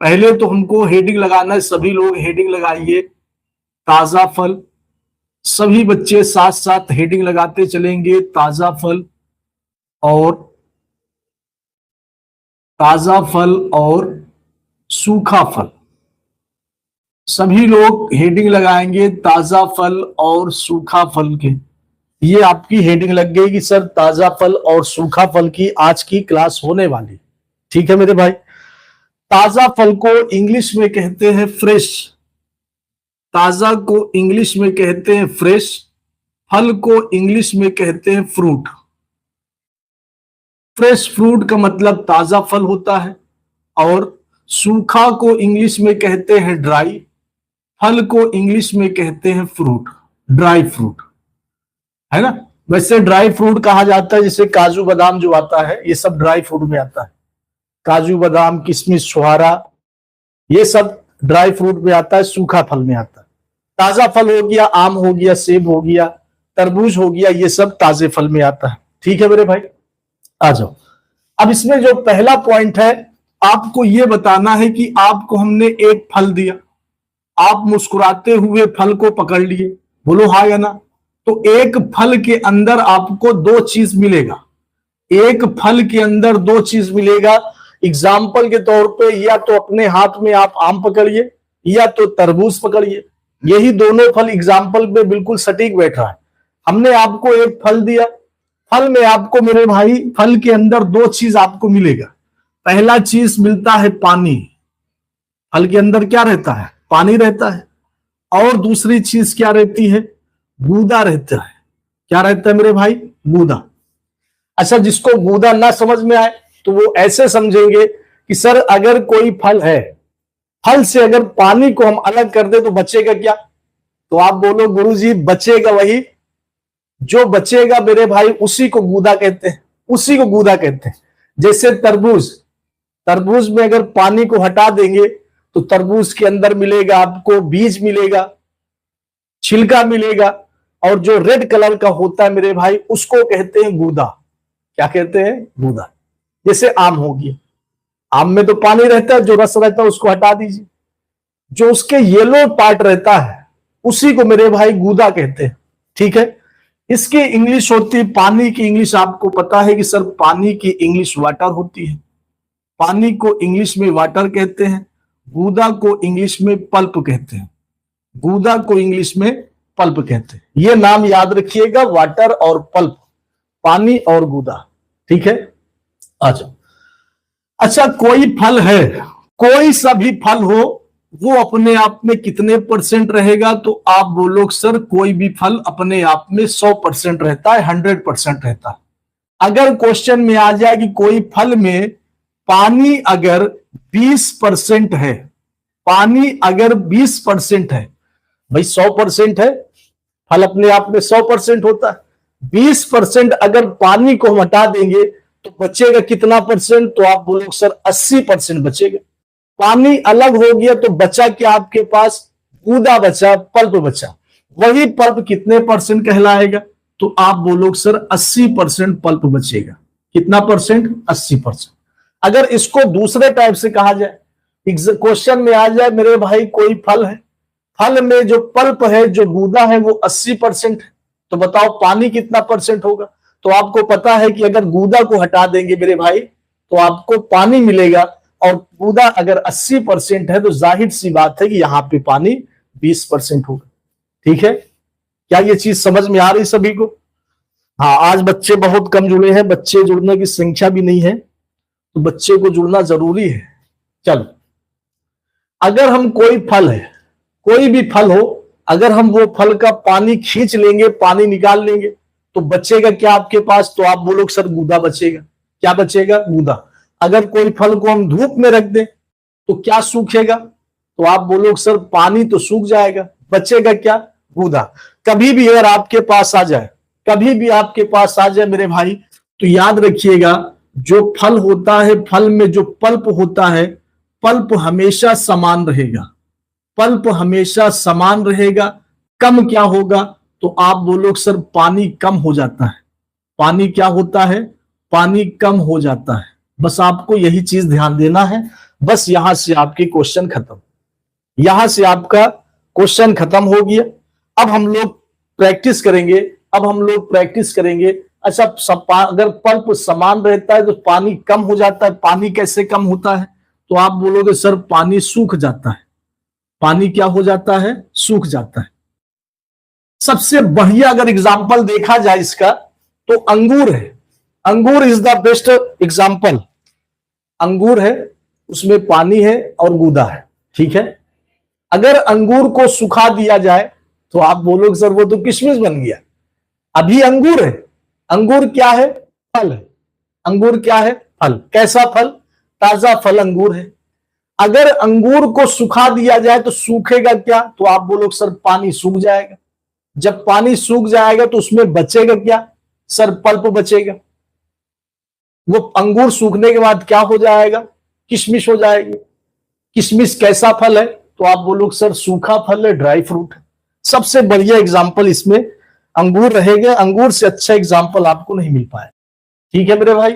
पहले तो हमको हेडिंग लगाना है, सभी लोग हेडिंग लगाइए। ताजा फल, सभी बच्चे साथ साथ हेडिंग लगाते चलेंगे। ताजा फल और सूखा फल, सभी लोग हेडिंग लगाएंगे ताजा फल और सूखा फल के। ये आपकी हेडिंग लग गई कि सर ताजा फल और सूखा फल की आज की क्लास होने वाली। ठीक है मेरे भाई। ताजा फल को इंग्लिश में कहते हैं फ्रेश, ताजा को इंग्लिश में कहते हैं फ्रेश, फल को इंग्लिश में कहते हैं फ्रूट। फ्रेश फ्रूट का मतलब ताजा फल होता है, और सूखा को इंग्लिश में कहते हैं ड्राई, फल को इंग्लिश में कहते हैं फ्रूट, ड्राई फ्रूट, है ना। वैसे ड्राई फ्रूट कहा जाता है, जैसे काजू बादाम जो आता है ये सब ड्राई फ्रूट में आता है। काजू बादाम किशमिश छुहारा ये सब ड्राई फ्रूट में आता है, सूखा फल में आता है। ताजा फल हो गया आम हो गया, सेब हो गया, तरबूज हो गया, ये सब ताजे फल में आता है। ठीक है मेरे भाई, आ जाओ। अब इसमें जो पहला पॉइंट है, आपको ये बताना है कि आपको हमने एक फल दिया, आप मुस्कुराते हुए फल को पकड़ लिए, बोलो हाँ या ना। तो एक फल के अंदर आपको दो चीज मिलेगा, एक फल के अंदर दो चीज मिलेगा। एग्जाम्पल के तौर पे या तो अपने हाथ में आप आम पकड़िए या तो तरबूज पकड़िए, यही दोनों फल एग्जाम्पल पे बिल्कुल सटीक बैठ रहा है। हमने आपको एक फल दिया, फल में आपको मेरे भाई फल के अंदर दो चीज आपको मिलेगा। पहला चीज मिलता है पानी, फल के अंदर क्या रहता है, पानी रहता है। और दूसरी चीज क्या रहती है, गूदा रहता है। क्या रहता है मेरे भाई, गूदा। अच्छा, जिसको गूदा ना समझ में आए तो वो ऐसे समझेंगे कि सर अगर कोई फल है, फल से अगर पानी को हम अलग कर दे तो बचेगा क्या। तो आप बोलो गुरुजी बचेगा वही, जो बचेगा मेरे भाई उसी को गूदा कहते हैं, उसी को गूदा कहते हैं। जैसे तरबूज, तरबूज में अगर पानी को हटा देंगे तो तरबूज के अंदर मिलेगा आपको बीज मिलेगा, छिलका मिलेगा, और जो रेड कलर का होता है मेरे भाई उसको कहते हैं गूदा। क्या कहते हैं, गूदा। जैसे आम हो गया, आम में तो पानी रहता है, जो रस रहता है उसको हटा दीजिए, जो उसके येलो पार्ट रहता है उसी को मेरे भाई गूदा कहते हैं। ठीक है, इसकी इंग्लिश होती है, पानी की इंग्लिश आपको पता है कि सर पानी की इंग्लिश वाटर होती है, पानी को इंग्लिश में वाटर कहते हैं, गूदा को इंग्लिश में पल्प कहते हैं, गूदा को इंग्लिश में पल्प कहते हैं। ये नाम याद रखिएगा, वाटर और पल्प, पानी और गूदा। ठीक है, अच्छा। अच्छा, कोई फल है, कोई सा भी फल हो, वो अपने आप में कितने परसेंट रहेगा। तो आप बोलो सर कोई भी फल अपने आप में 100% रहता है, 100% रहता है। अगर क्वेश्चन में आ जाए कि कोई फल में पानी अगर 20% है, पानी अगर 20% है, भाई 100% है, फल अपने आप में 100% होता है। 20% अगर पानी को हम हटा देंगे तो बचेगा कितना परसेंट। तो आप बोलो सर 80% बचेगा। पानी अलग हो गया तो बचा क्या आपके पास, गूदा बचा, पल्प बचा। वही पल्प कितने परसेंट कहलाएगा, तो आप बोलो सर 80% पल्प बचेगा। कितना परसेंट, 80%। अगर इसको दूसरे टाइप से कहा जाए, क्वेश्चन में आ जाए मेरे भाई कोई फल है, फल में जो पल्प है, जो गूदा है वो 80% है, तो बताओ पानी कितना परसेंट होगा। तो आपको पता है कि अगर गूदा को हटा देंगे मेरे भाई तो आपको पानी मिलेगा, और गूदा अगर 80% है तो जाहिर सी बात है कि यहां पे पानी 20% होगा। ठीक है, क्या ये चीज समझ में आ रही सभी को। हाँ, आज बच्चे बहुत कम जुड़े हैं, बच्चे जुड़ने की संख्या भी नहीं है, तो बच्चे को जुड़ना जरूरी है। चलो, अगर हम कोई फल है, कोई भी फल हो, अगर हम वो फल का पानी खींच लेंगे, पानी निकाल लेंगे, तो बचेगा क्या आपके पास। तो आप बोलो सर गूदा बचेगा। क्या बचेगा, गूदा। अगर कोई फल को हम धूप में रख दें तो क्या सूखेगा, तो आप बोलो सर पानी तो सूख जाएगा, बचेगा क्या, गूदा। कभी भी अगर आपके पास आ जाए, कभी भी आपके पास आ जाए मेरे भाई, तो याद रखिएगा जो फल होता है, फल में जो पल्प होता है, पल्प हमेशा समान रहेगा, पल्प हमेशा समान रहेगा। कम क्या होगा, तो आप बोलो सर पानी कम हो जाता है। पानी क्या होता है, पानी कम हो जाता है। बस आपको यही चीज ध्यान देना है। बस यहां से आपकी क्वेश्चन खत्म, यहां से आपका क्वेश्चन खत्म हो गया। अब हम लोग प्रैक्टिस करेंगे, अच्छा अगर पल्प समान रहता है तो पानी कम हो जाता है, पानी कैसे कम होता है? तो आप बोलोगे सर पानी सूख जाता है। पानी क्या हो जाता है? सूख जाता है। सबसे बढ़िया अगर एग्जाम्पल देखा जाए इसका तो अंगूर है। अंगूर इज द बेस्ट एग्जाम्पल। अंगूर है, उसमें पानी है और गूदा है, ठीक है। अगर अंगूर को सुखा दिया जाए तो आप बोलोगे सर वो तो किशमिश बन गया। अभी अंगूर है, अंगूर क्या है? फल है। अंगूर क्या है? फल। कैसा फल? ताजा फल अंगूर है। अगर अंगूर को सुखा दिया जाए तो सूखेगा क्या? तो आप बोलोगे सर पानी सूख जाएगा। जब पानी सूख जाएगा तो उसमें बचेगा क्या? सर पल्प बचेगा। वो अंगूर सूखने के बाद क्या हो जाएगा? किशमिश हो जाएगी। किशमिश कैसा फल है? तो आप बोलोगे सर सूखा फल है, ड्राई फ्रूट है। सबसे बढ़िया एग्जाम्पल इसमें अंगूर रहेगा। अंगूर से अच्छा एग्जाम्पल आपको नहीं मिल पाया, ठीक है मेरे भाई।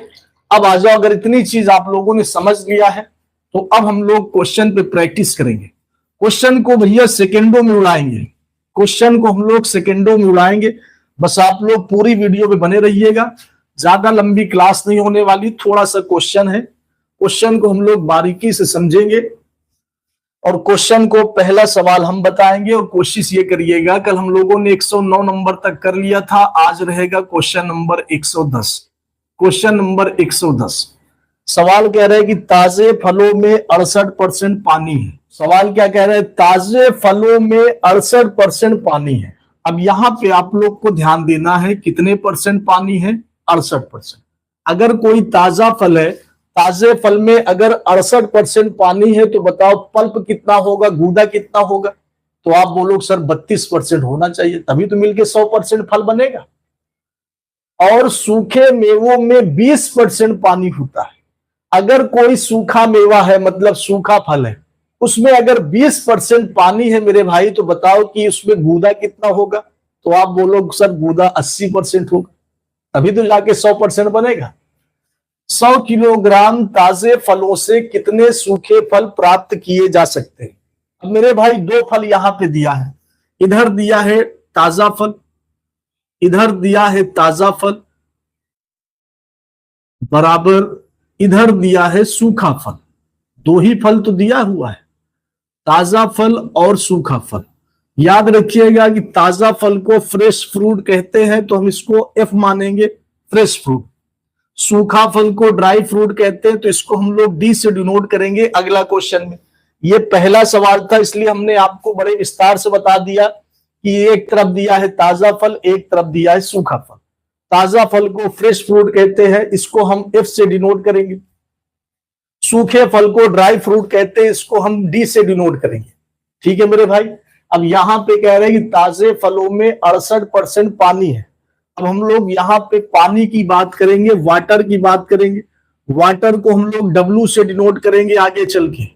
अब आ जाओ, अगर इतनी चीज आप लोगों ने समझ लिया है तो अब हम लोग क्वेश्चन पे प्रैक्टिस करेंगे। क्वेश्चन को भैया सेकेंडों में उड़ाएंगे, क्वेश्चन को हम लोग सेकेंडों में उड़ाएंगे। बस आप लोग पूरी वीडियो पे बने रहिएगा, ज्यादा लंबी क्लास नहीं होने वाली, थोड़ा सा क्वेश्चन है, क्वेश्चन को हम लोग बारीकी से समझेंगे और क्वेश्चन को पहला सवाल हम बताएंगे। और कोशिश ये करिएगा, कल हम लोगों ने 109 नंबर तक कर लिया था, आज रहेगा क्वेश्चन नंबर 110। क्वेश्चन नंबर 110 सवाल कह रहे हैं कि ताजे फलों में 68% पानी है। सवाल क्या कह रहे हैं? ताजे फलों में 68% पानी है। अब यहां पे आप लोग को ध्यान देना है, कितने परसेंट पानी है? 68%। अगर कोई ताजा फल है, ताजे फल में अगर 68% पानी है तो बताओ पल्प कितना होगा, गूदा कितना होगा? तो आप बोलो सर 32% होना चाहिए, तभी तो मिलके 100% फल बनेगा। और सूखे मेवों में 20% पानी होता है। अगर कोई सूखा मेवा है, मतलब सूखा फल है, उसमें अगर 20% पानी है मेरे भाई, तो बताओ कि उसमें गूदा कितना होगा? तो आप बोलो सर गूदा 80% होगा, तभी तो जाके 100% बनेगा। 100 किलोग्राम ताजे फलों से कितने सूखे फल प्राप्त किए जा सकते हैं? अब मेरे भाई दो फल यहां पे दिया है, इधर दिया है ताजा फल, इधर दिया है ताजा फल, बराबर इधर दिया है सूखा फल। दो ही फल तो दिया हुआ है, ताजा फल और सूखा फल। याद रखिएगा कि ताजा फल को फ्रेश फ्रूट कहते हैं, तो हम इसको एफ मानेंगे, फ्रेश फ्रूट। सूखा फल को ड्राई फ्रूट कहते हैं, तो इसको हम लोग डी से डिनोट करेंगे अगला क्वेश्चन में। ये पहला सवाल था, इसलिए हमने आपको बड़े विस्तार से बता दिया कि एक तरफ दिया है ताजा फल, एक तरफ दिया है सूखा फल। ताजा फल को फ्रेश फ्रूट कहते हैं, इसको हम एफ से डिनोट करेंगे। सूखे फल को ड्राई फ्रूट कहते हैं, इसको हम डी से डिनोट करेंगे, ठीक है मेरे भाई। अब यहां पे कह रहे हैं कि ताजे फलों में 68% पानी है। अब हम लोग यहाँ पे पानी की बात करेंगे, वाटर की बात करेंगे। वाटर को हम लोग डब्ल्यू से डिनोट करेंगे आगे चल के।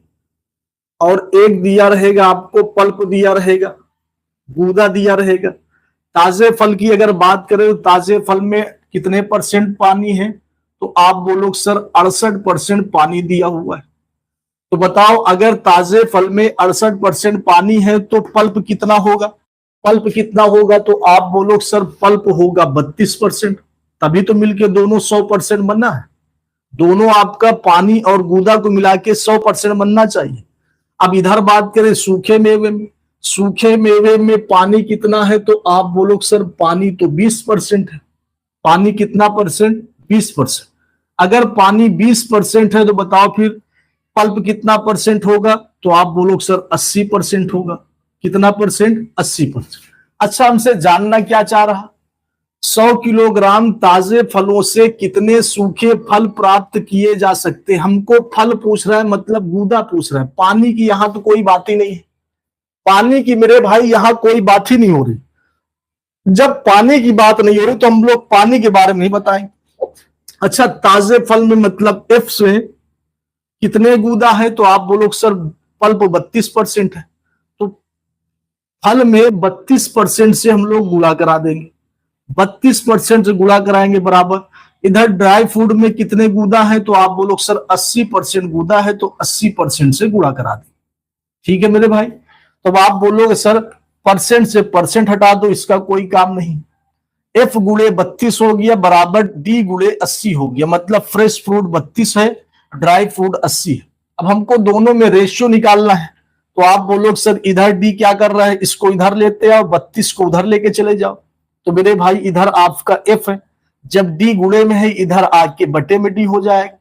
और एक दिया रहेगा आपको पल्प दिया रहेगा, गूदा दिया रहेगा। ताजे फल की अगर बात करें तो ताजे फल में कितने परसेंट पानी है? तो आप बोलो सर 68% पानी दिया हुआ है। तो बताओ अगर ताजे फल में 68% पानी है तो पल्प कितना होगा? पल्प कितना होगा? तो आप बोलो सर पल्प होगा 32%, तभी तो मिलके दोनों 100% बनना है। दोनों आपका पानी और गूदा को मिला के 100% बनना चाहिए। अब इधर बात करें सूखे मेवे में, सूखे मेवे में पानी कितना है? तो आप बोलो सर पानी तो 20% है। पानी कितना परसेंट? 20%। अगर पानी 20% है तो बताओ फिर पल्प कितना परसेंट होगा? तो आप बोलो सर 80% होगा। कितना परसेंट? 80%। अच्छा, हमसे जानना क्या चाह रहा? 100 किलोग्राम ताजे फलों से कितने सूखे फल प्राप्त किए जा सकते? हमको फल पूछ रहा है, मतलब गूदा पूछ रहा है। पानी की यहां तो कोई बात ही नहीं है, पानी की मेरे भाई यहां कोई बात ही नहीं हो रही। जब पानी की बात नहीं हो रही तो हम लोग पानी के बारे में नहीं बताएंगे। अच्छा, ताजे फल में मतलब एफ से कितने गूदा है? तो आप बोलो सर पल्प 32% है, तो फल में 32% से हम लोग गुणा करा देंगे। 32% से गुणा कराएंगे बराबर इधर ड्राई फ्रूट में कितने गूदा है, तो आप बोलो सर 80% गूदा है, तो 80% से गुणा करा दें। ठीक है मेरे भाई, तो अब आप बोलोगे सर परसेंट से परसेंट हटा दो, इसका कोई काम नहीं। F गुणे 32 हो गया बराबर D गुणे 80 हो गया, मतलब फ्रेश फ्रूट 32 है, ड्राई फ्रूट 80 है। अब हमको दोनों में रेशियो निकालना है, तो आप बोलो सर इधर D क्या कर रहा है, इसको इधर लेते आओ, 32 को उधर लेके चले जाओ। तो मेरे भाई इधर आपका F है, जब D गुणे में है इधर आके बटे में D हो जाएगा,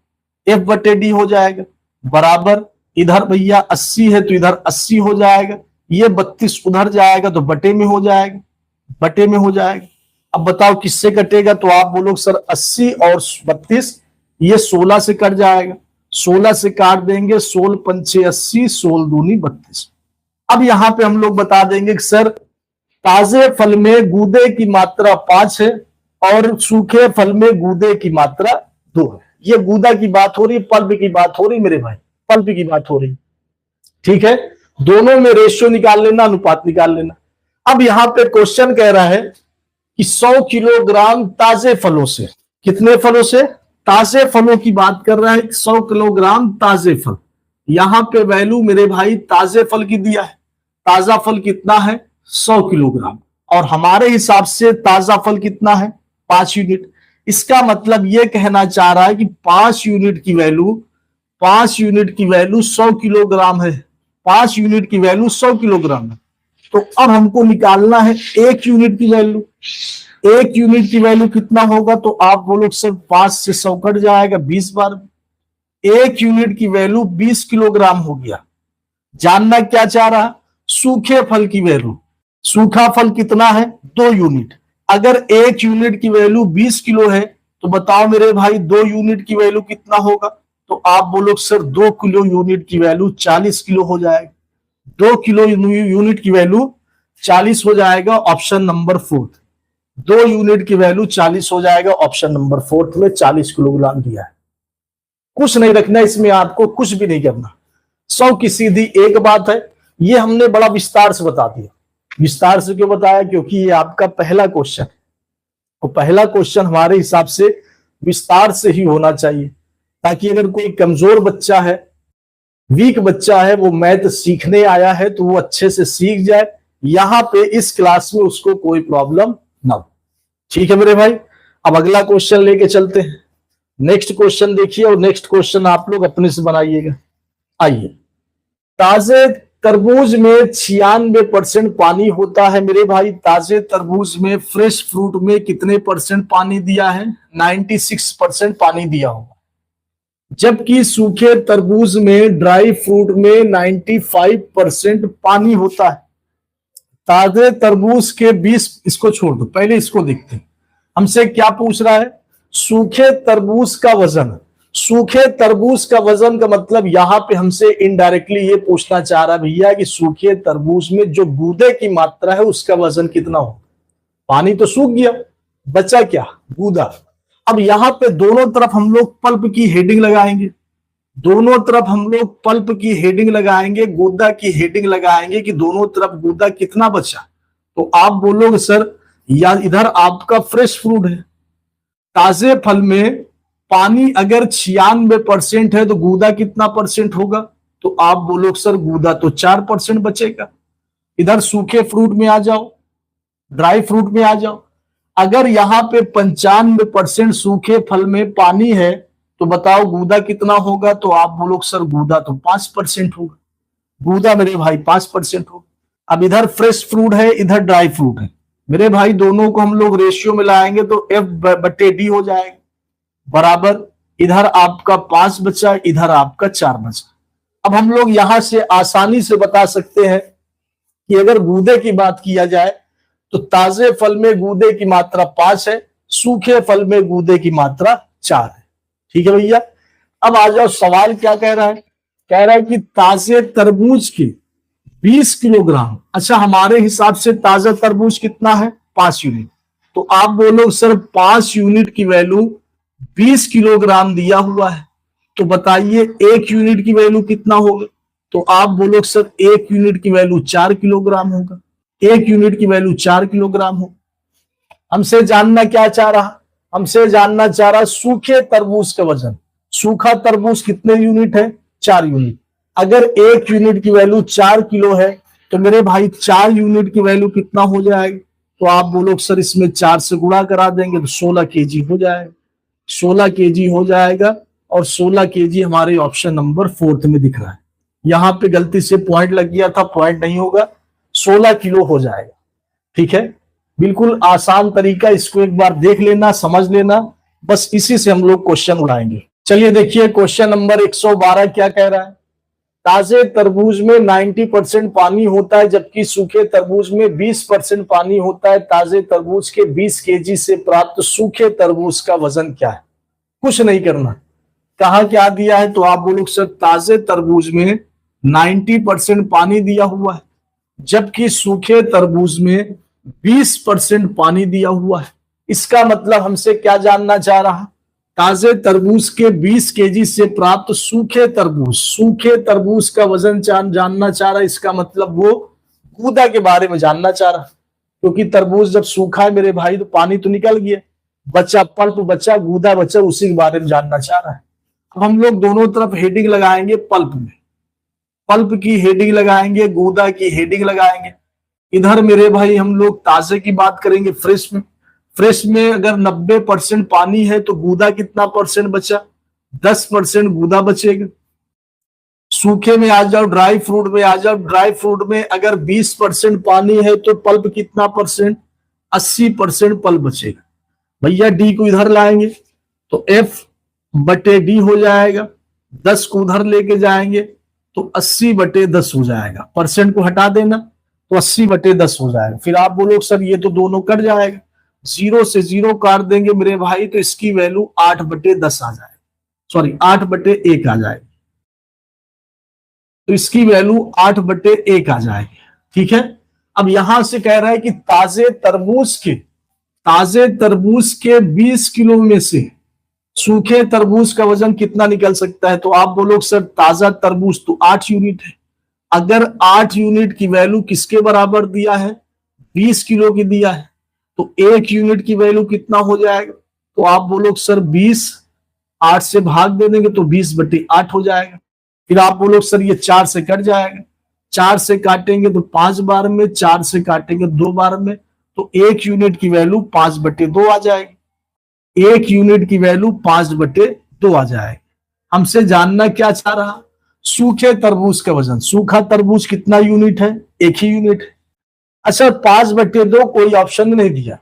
F बटे D हो जाएगा बराबर, इधर भैया 80 है तो इधर 80 हो जाएगा, ये 32 उधर जाएगा तो बटे में हो जाएगा, बटे में हो जाएगा। अब बताओ किससे कटेगा, तो आप बोलो सर 80 और 32, ये 16 से कट जाएगा, 16 से काट देंगे, 16 पंचे 80, 16 दूनी 32। अब यहां पे हम लोग बता देंगे कि सर ताजे फल में गूदे की मात्रा 5 है और सूखे फल में गूदे की मात्रा 2 है। ये गूदा की बात हो रही, पल्प की बात हो रही मेरे भाई, पल्प की बात हो रही। ठीक है, दोनों में रेशियो निकाल लेना, अनुपात निकाल लेना। अब यहां पे क्वेश्चन कह रहा है कि 100 किलोग्राम ताजे फलों से, कितने फलों से, ताजे फलों की बात कर रहा है, 100 किलोग्राम ताजे फल। यहां पे वैल्यू मेरे भाई ताजे फल की दिया है, ताजा फल कितना है 100 किलोग्राम, और हमारे हिसाब से ताजा फल कितना है 5 यूनिट। इसका मतलब यह कहना चाह रहा है कि 5 यूनिट की वैल्यू, 5 यूनिट की वैल्यू 100 किलोग्राम है, 5 यूनिट की वैल्यू 100 किलोग्राम है। तो अब हमको निकालना है 1 यूनिट की वैल्यू। 1 यूनिट की वैल्यू कितना होगा, तो आप बोलो सर 5 से 100 कट जाएगा 20 बार, 1 यूनिट की वैल्यू 20 किलोग्राम हो गया। जानना क्या चाह रहा, सूखे फल की वैल्यू। सूखा फल कितना है 2 यूनिट। अगर 1 यूनिट की वैल्यू 20 किलो है तो बताओ मेरे भाई 2 यूनिट की वैल्यू कितना होगा, तो आप बोलो सर 2 किलो यूनिट की वैल्यू 40 किलो हो जाएगा, 2 किलो यूनिट की वैल्यू 40 हो जाएगा, ऑप्शन नंबर 4। 2 यूनिट की वैल्यू 40 हो जाएगा, ऑप्शन नंबर 4 में 40 किलोग्राम दिया है। कुछ नहीं रखना इसमें, आपको कुछ भी नहीं करना, 100 की सीधी एक बात है। ये हमने बड़ा विस्तार से बता दिया। विस्तार से क्यों बताया, क्योंकि ये आपका पहला क्वेश्चन, और पहला क्वेश्चन हमारे हिसाब से विस्तार से ही होना चाहिए, ताकि अगर कोई कमजोर बच्चा है, वीक बच्चा है, वो मैथ सीखने आया है तो वो अच्छे से सीख जाए, यहां पे इस क्लास में उसको कोई प्रॉब्लम ना हो। ठीक है मेरे भाई, अब अगला क्वेश्चन लेके चलते हैं। नेक्स्ट क्वेश्चन देखिए, और नेक्स्ट क्वेश्चन आप लोग अपने से बनाइएगा। आइए, ताजे तरबूज में 96% पानी होता है मेरे भाई। ताजे तरबूज में, फ्रेश फ्रूट में कितने परसेंट पानी दिया है, 96% पानी दिया होगा। जबकि सूखे तरबूज में, ड्राई फ्रूट में 95% पानी होता है। ताजे तरबूज के 20, इसको छोड़ दो, पहले इसको देखते हैं। हमसे क्या पूछ रहा है, सूखे तरबूज का वजन। सूखे तरबूज का वजन का मतलब यहां पे हमसे इनडायरेक्टली ये पूछना चाह रहा है भैया कि सूखे तरबूज में जो गूदे की मात्रा है उसका वजन कितना हो। पानी तो सूख गया, बचा क्या, गूदा। अब यहां पे दोनों तरफ हम लोग पल्प की हेडिंग लगाएंगे, दोनों तरफ हम लोग पल्प की हेडिंग लगाएंगे, गूदा की हेडिंग लगाएंगे कि दोनों तरफ गूदा कितना बचा। तो आप बोलोगे सर या इधर आपका फ्रेश फ्रूट है, ताजे फल में पानी अगर 96% है तो गूदा कितना परसेंट होगा, तो आप बोलोगे सर गूदा तो 4% बचेगा। इधर सूखे फ्रूट में आ जाओ, ड्राई फ्रूट में आ जाओ, अगर यहां पे 95% सूखे फल में पानी है तो बताओ गूदा कितना होगा, तो आप बोलोगे सर गूदा तो 5% होगा। गूदा मेरे भाई 5% होगा। अब इधर फ्रेश फ्रूट है, इधर ड्राई फ्रूट है मेरे भाई, दोनों को हम लोग रेशियो में लाएंगे तो F बटे D हो जाएगा बराबर, इधर आपका 5 बचा, इधर आपका 4 बचा। अब हम लोग यहां से आसानी से बता सकते हैं कि अगर गूदे की बात किया जाए तो ताजे फल में गूदे की मात्रा 5 है, सूखे फल में गूदे की मात्रा 4 है। ठीक है भैया, अब आ जाओ, सवाल क्या कह रहा है, कह रहा है कि ताजे तरबूज के 20 किलोग्राम। अच्छा, हमारे हिसाब से ताजा तरबूज कितना है 5 यूनिट, तो आप बोलो सर 5 यूनिट की वैल्यू 20 किलोग्राम दिया हुआ है, तो बताइए 1 यूनिट की वैल्यू कितना होगा, तो आप बोलो सर 1 यूनिट की वैल्यू 4 किलोग्राम होगा। 1 यूनिट की वैल्यू 4 किलोग्राम हो। हमसे जानना क्या चाह रहा, हमसे जानना चाह रहा सूखे तरबूज का वजन। सूखा तरबूज कितने यूनिट है? 4 यूनिट। अगर 1 यूनिट की वैल्यू 4 किलो है तो मेरे भाई 4 यूनिट की वैल्यू कितना हो जाएगा? तो आप बोलो सर इसमें 4 से गुणा करा देंगे तो 16 केजी हो जाएगा। 16 केजी हो जाएगा और 16 केजी हमारे ऑप्शन नंबर 4 में दिख रहा है। यहां पे गलती से पॉइंट लग गया था, पॉइंट नहीं होगा, 16 किलो हो जाएगा। ठीक है, बिल्कुल आसान तरीका, इसको एक बार देख लेना, समझ लेना, बस इसी से हम लोग क्वेश्चन उड़ाएंगे। चलिए देखिए क्वेश्चन नंबर 112 क्या कह रहा है। ताजे तरबूज में 90% पानी होता है जबकि सूखे तरबूज में 20% पानी होता है। ताजे तरबूज के 20 केजी से प्राप्त सूखे तरबूज का वजन क्या है? कुछ नहीं करना। कहा क्या दिया है? तो आप बोलो सर ताजे तरबूज में 90% पानी दिया हुआ है जबकि सूखे तरबूज में 20% पानी दिया हुआ है। इसका मतलब हमसे क्या जानना चाह रहा? ताजे तरबूज के 20 केजी से प्राप्त सूखे तरबूज का वजन जानना चाह रहा है। इसका मतलब वो गूदा के बारे में जानना चाह रहा, क्योंकि तरबूज जब सूखा है मेरे भाई तो पानी तो निकल गया, बच्चा पल्प बच्चा, गूदा बच्चा, उसी के बारे में जानना चाह रहा है। अब हम लोग दोनों तरफ हेडिंग लगाएंगे। पल्प में पल्प की हेडिंग लगाएंगे, गूदा की हेडिंग लगाएंगे। इधर मेरे भाई हम लोग ताजे की बात करेंगे। फ्रेश में अगर 90% पानी है तो गूदा कितना परसेंट बचा? 10% गूदा बचेगा। सूखे में आ जाओ, ड्राई फ्रूट में आ जाओ। ड्राई फ्रूट में अगर 20% पानी है तो पल्प कितना परसेंट? 80% पल्प बचेगा। भैया डी को इधर लाएंगे तो F/D हो जाएगा। 10 को उधर लेके जाएंगे तो 80/10 हो जाएगा। परसेंट को हटा देना तो 80/10 हो जाएगा। फिर आप बोलो सर ये तो दोनों कट जाएगा, 0 से 0 काट देंगे मेरे भाई तो इसकी वैल्यू 8/10 आ जाएगी, सॉरी 8/1 आ जाएगी। तो इसकी वैल्यू 8/1 आ जाएगी। ठीक है, अब यहां से कह रहा है कि ताजे तरबूज के 20 किलो में से सूखे तरबूज का वजन कितना निकल सकता है? तो आप बोलो सर ताजा तरबूज तो 8 यूनिट है। अगर 8 यूनिट की वैल्यू किसके बराबर दिया है? 20 किलो की दिया है, तो 1 यूनिट की वैल्यू कितना हो जाएगा? तो आप बोलो सर 20 8 से भाग दे देंगे तो 20/8 हो जाएगा। फिर आप बोलो सर ये 4 से कट जाएगा, 4 से काटेंगे तो 5 बार में, 4 से काटेंगे 2 बार में, तो 1 यूनिट की वैल्यू 5/2 आ जाएगी। 1 यूनिट की वैल्यू 5/2 आ जाएगी। हमसे जानना क्या चाह रहा? सूखे तरबूज का वजन। सूखा तरबूज कितना यूनिट है? 1 ही यूनिट है। अच्छा 5/2 कोई ऑप्शन नहीं दिया,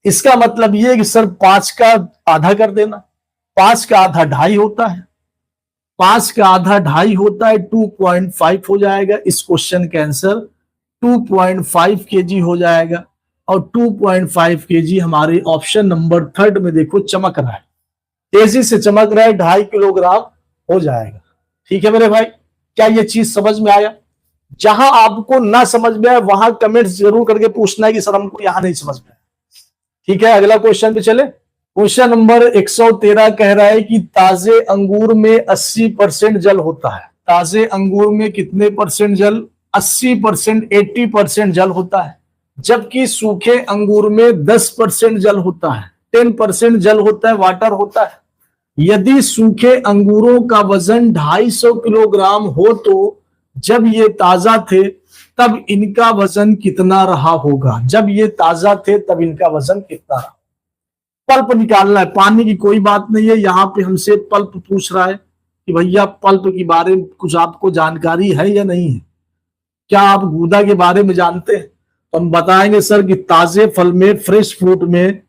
इसका मतलब ये कि सर 5 का आधा कर देना। 5 का आधा 2.5 होता है, 5 का आधा 2.5 होता है, 2.5 हो जाएगा। इस क्वेश्चन का आंसर 2.5 केजी हो जाएगा और 2.5 केजी हमारे ऑप्शन नंबर 3 में देखो चमक रहा है, तेजी से चमक रहा है, 2.5 किलोग्राम हो जाएगा। ठीक है मेरे भाई, क्या ये चीज समझ में आया? जहां आपको ना समझ में आए वहां कमेंट जरूर करके पूछना है कि सर हमको यहां नहीं समझ में आया। ठीक है, अगला क्वेश्चन पे चले। क्वेश्चन नंबर 113 कह रहा है कि ताजे अंगूर में 80% जल होता है। ताजे अंगूर में कितने परसेंट जल? 80%, 80% जल होता है, जबकि सूखे अंगूर में 10% जल होता है, 10% जल होता है, वाटर होता है। यदि सूखे अंगूरों का वजन 250 किलोग्राम हो तो जब ये ताजा थे तब इनका वजन कितना रहा होगा? जब ये ताजा थे तब इनका वजन कितना रहा? पल्प निकालना है, पानी की कोई बात नहीं है। यहाँ पे हमसे पल्प पूछ रहा है कि भैया पल्प के बारे में कुछ आपको जानकारी है या नहीं है? क्या आप गूदा के बारे में जानते हैं? तो हम बताएंगे सर कि ताजे फल में, फ्रेश फ्रूट में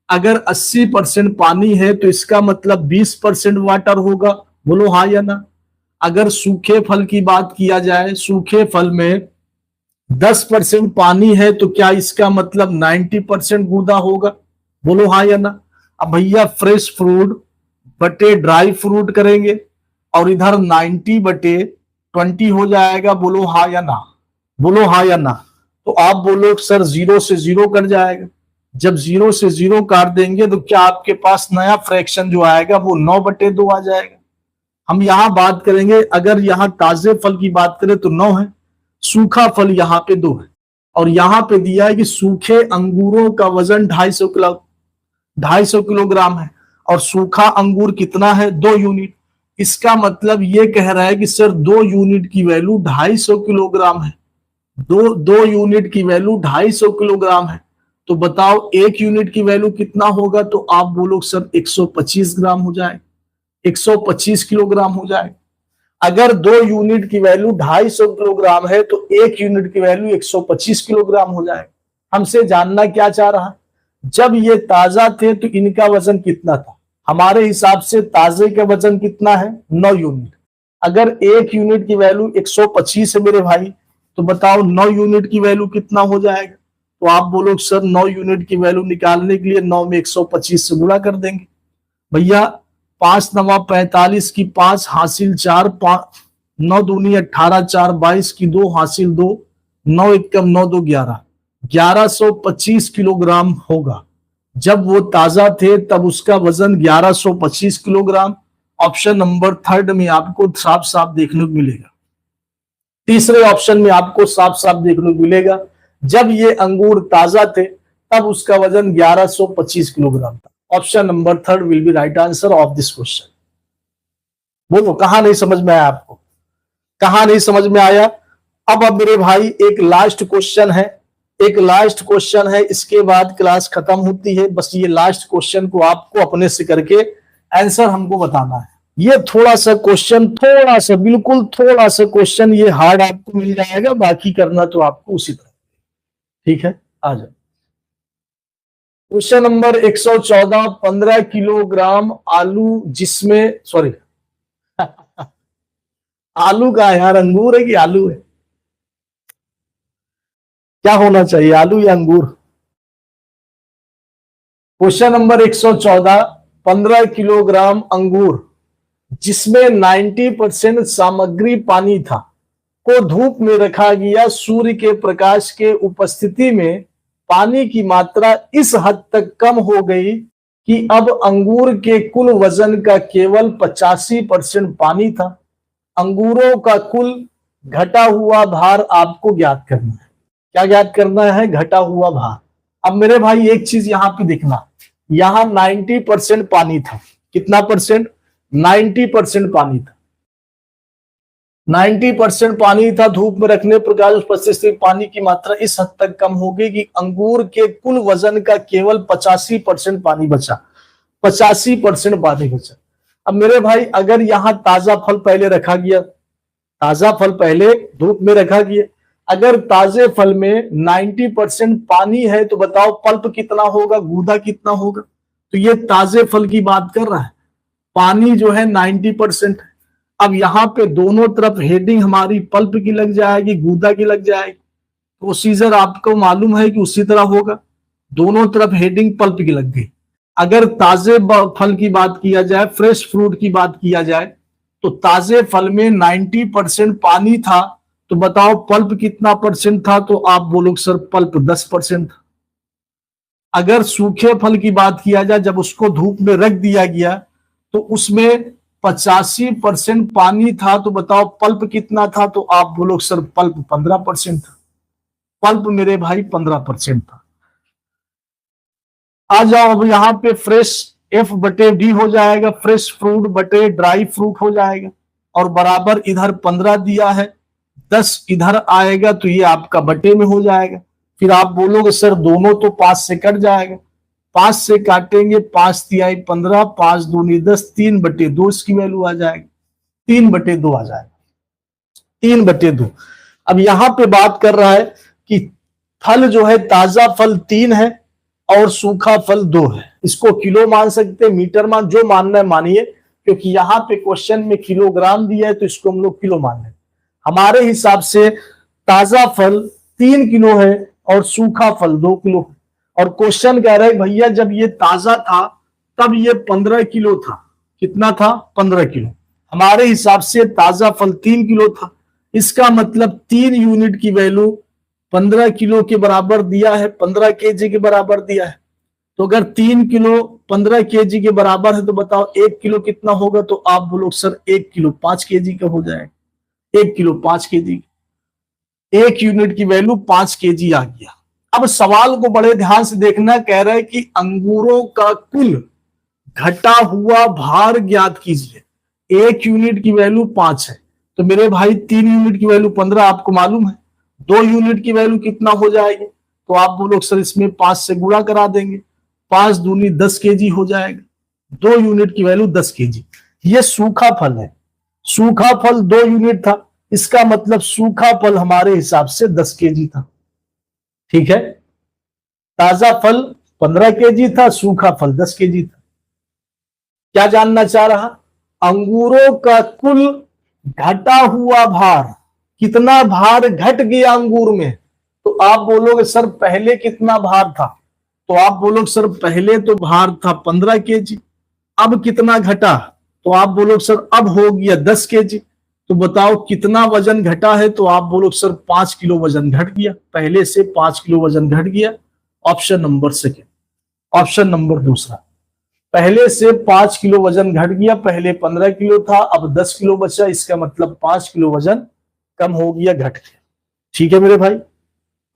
अगर 80% पानी है तो इसका मतलब 20% वाटर होगा। बोलो हाँ या ना। अगर सूखे फल की बात किया जाए, सूखे फल में 10% पानी है तो क्या इसका मतलब 90% गूदा होगा? बोलो हाँ या ना। अब भैया फ्रेश फ्रूट बटे ड्राई फ्रूट करेंगे और इधर 90/20 हो जाएगा। बोलो हाँ या ना, बोलो हाँ या ना। तो आप बोलो सर 0 से 0 कट जाएगा। जब 0 से 0 काट देंगे तो क्या आपके पास नया फ्रैक्शन जो आएगा वो 9/2 आ जाएगा। हम यहां बात करेंगे, अगर यहां ताजे फल की बात करें तो 9 है, सूखा फल यहाँ पे 2 है, और यहाँ पे दिया है कि सूखे अंगूरों का वजन 250 किलो। 250 किलोग्राम है, और सूखा अंगूर कितना है 2 यूनिट। इसका मतलब ये कह रहा है कि सर 2 यूनिट की वैल्यू 250 किलोग्राम है, दो यूनिट की वैल्यू 250 किलोग्राम है। तो बताओ 1 यूनिट की वैल्यू कितना होगा, तो आप बोलो सर 125 ग्राम हो जाए, 125 किलोग्राम हो जाए। अगर 2 यूनिट की वैल्यू 250 किलोग्राम है तो 1 यूनिट की वैल्यू 125 किलोग्राम हो जाए। हमसे जानना क्या चाह रहा है, जब ये ताजा थे तो इनका वजन कितना था। हमारे हिसाब से ताजे का वजन कितना है 9 यूनिट। अगर 1 यूनिट की वैल्यू 125 है मेरे भाई, तो बताओ 9 यूनिट की वैल्यू कितना हो जाएगा। तो आप बोलो सर 9 यूनिट की वैल्यू निकालने के लिए 9 में 125 से गुणा कर देंगे। भैया 5 नवा 45 की 5 हासिल 4, 9 दूनी 18, 4 22 की 2 हासिल 2, 9 एकम 9 2 11, 1125 किलोग्राम होगा। जब वो ताजा थे तब उसका वजन 1125 किलोग्राम। ऑप्शन नंबर 3 में आपको साफ साफ देखने को मिलेगा। तीसरे ऑप्शन में आपको साफ साफ देखने को मिलेगा, जब ये अंगूर ताजा थे तब उसका वजन 1125 किलोग्राम था। Option number 3 will be right answer of this question. बोलो कहां नहीं समझ में आया आपको, कहां नहीं समझ में आया। अब मेरे भाई एक लास्ट क्वेश्चन है, एक लास्ट क्वेश्चन है, इसके बाद क्लास खत्म होती है। बस ये लास्ट क्वेश्चन को आपको अपने से करके आंसर हमको बताना है। ये थोड़ा सा क्वेश्चन, थोड़ा सा, बिल्कुल थोड़ा सा क्वेश्चन ये हार्ड आपको मिल जाएगा, बाकी करना तो आपको उसी तरह। ठीक है, आ जाओ। क्वेश्चन नंबर 114, 15 किलोग्राम आलू जिसमें, सॉरी आलू का यार, अंगूर है कि आलू है, क्या होना चाहिए, आलू या अंगूर। क्वेश्चन नंबर 114, 15 किलोग्राम अंगूर जिसमें 90% सामग्री पानी था को धूप में रखा गया। सूर्य के प्रकाश के उपस्थिति में पानी की मात्रा इस हद तक कम हो गई कि अब अंगूर के कुल वजन का केवल 85% पानी था। अंगूरों का कुल घटा हुआ भार आपको ज्ञात करना है। क्या ज्ञात करना है, घटा हुआ भार। अब मेरे भाई एक चीज यहां पे देखना, यहां 90% पानी था। कितना परसेंट, 90% पानी था। 90% पानी था, धूप में रखने प्रकाश उपस्थिति से पानी की मात्रा इस हद तक कम हो गई कि अंगूर के कुल वजन का केवल 85% पानी बचा। 85% पानी बचा। अब मेरे भाई अगर यहां ताजा फल पहले रखा गया, ताजा फल पहले धूप में रखा गया, अगर ताजे फल में 90% पानी है तो बताओ पल्प कितना होगा, गूदा कितना होगा। तो ये ताजे फल की बात कर रहा है, पानी जो है 90% है। अब यहाँ पे दोनों तरफ हेडिंग हमारी पल्प की लग जाएगी, गूदा की लग जाएगी। प्रोसीजर आपको मालूम है कि उसी तरह होगा, दोनों तरफ हेडिंग पल्प की लग गई। अगर ताजे फल की बात किया जाए, फ्रेश फ्रूट की बात किया जाए, तो ताजे फल में 90% पानी था, तो बताओ पल्प कितना परसेंट था। तो आप बोलो सर पल्प 10% था। अगर सूखे फल की बात किया जाए, जब उसको धूप में रख दिया गया तो उसमें 85% पानी था, तो बताओ पल्प कितना था। तो आप बोलो सर पल्प 15% था। पल्प मेरे भाई 15% था। आ जाओ अब यहाँ पे फ्रेश F/D हो जाएगा, फ्रेश फ्रूट बटे ड्राई फ्रूट हो जाएगा, और बराबर इधर 15 दिया है, 10 इधर आएगा तो ये आपका बटे में हो जाएगा। फिर आप बोलोगे सर दोनों तो 5 से कट जाएगा, 5 से काटेंगे, 5 तिहाई 15, 5 दूनी 10, 3/2 इसकी वैल्यू आ जाएगी, 3/2 आ जाएगा, 3/2। अब यहां पे बात कर रहा है कि फल जो है, ताजा फल 3 है और सूखा फल 2 है। इसको किलो मान सकते हैं, मीटर मान, जो मानना है मानिए, क्योंकि यहाँ पे क्वेश्चन में किलोग्राम दिया है तो इसको हम लोग किलो मान लें। हमारे हिसाब से ताजा फल 3 किलो है और सूखा फल 2 किलो है। और क्वेश्चन कह रहा है भैया जब ये ताजा था तब ये 15 किलो था। कितना था, 15 किलो। हमारे हिसाब से ताजा फल 3 किलो था, इसका मतलब 3 यूनिट की वैल्यू 15 किलो के बराबर दिया है, 15 केजी के बराबर दिया है। तो अगर 3 किलो 15 केजी के बराबर है तो बताओ 1 किलो कितना होगा। तो आप बोलो सर 1 किलो 5 केजी का हो जाएगा, 1 किलो 5 केजी। 1 यूनिट की वैल्यू 5 केजी आ गया। अब सवाल को बड़े ध्यान से देखना, कह रहा है कि अंगूरों का कुल घटा हुआ भार ज्ञात कीजिए। 1 यूनिट की वैल्यू 5 है, तो मेरे भाई 3 यूनिट की वैल्यू 15 आपको मालूम है। 2 यूनिट की वैल्यू कितना हो जाएगी, तो आप बोलो सर इसमें 5 से गुणा करा देंगे, 5 दूनी 10 केजी हो जाएगा। 2 यूनिट की वैल्यू 10 केजी। ये सूखा फल है, सूखा फल 2 यूनिट था, इसका मतलब सूखा फल हमारे हिसाब से 10 केजी था। ठीक है, ताजा फल 15 केजी था, सूखा फल 10 केजी था। क्या जानना चाह रहा, अंगूरों का कुल घटा हुआ भार, कितना भार घट गया अंगूर में। तो आप बोलोगे सर पहले कितना भार था, तो आप बोलोगे सर पहले तो भार था 15 केजी, अब कितना घटा, तो आप बोलोगे सर अब हो गया 10 केजी। तो बताओ कितना वजन घटा है, तो आप बोलोगे सर 5 किलो वजन घट गया, पहले से 5 किलो वजन घट गया। Option number second. Option number दूसरा, पहले से 5 किलो वजन घट गया, पहले 15 किलो था अब 10 किलो बचा, इसका मतलब 5 किलो वजन कम हो गया, घट गया। ठीक है मेरे भाई,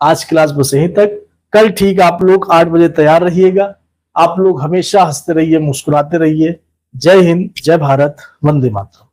आज क्लास बस यहीं तक। कल ठीक आप लोग 8 बजे तैयार रहिएगा। आप लोग हमेशा हंसते रहिए, मुस्कुराते रहिए। जय हिंद, जय भारत, वंदे मातरम।